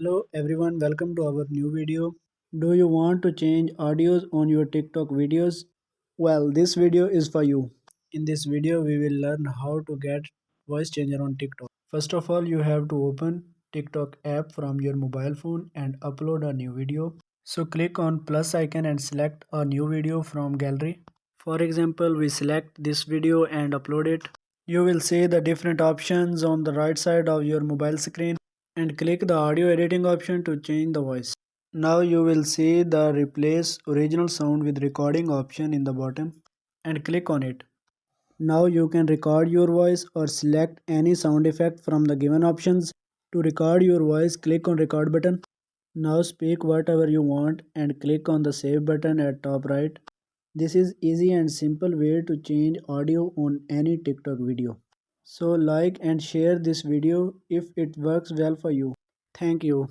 Hello everyone, welcome to our new video. Do you want to change audios on your TikTok videos? Well, this video is for you. In this video, we will learn how to get voice changer on TikTok. First of all, you have to open TikTok app from your mobile phone and upload a new video. So click on plus icon and select a new video from gallery. For example, we select this video and upload it. You will see the different options on the right side of your mobile screen and click the audio editing option to change the voice. Now you will see the replace original sound with recording option in the bottom and click on it. Now you can record your voice or select any sound effect from the given options. To record your voice, click on record button. Now speak whatever you want and click on the save button at top right. This is easy and simple way to change audio on any TikTok video. So like and share this video if it works well for you. Thank you.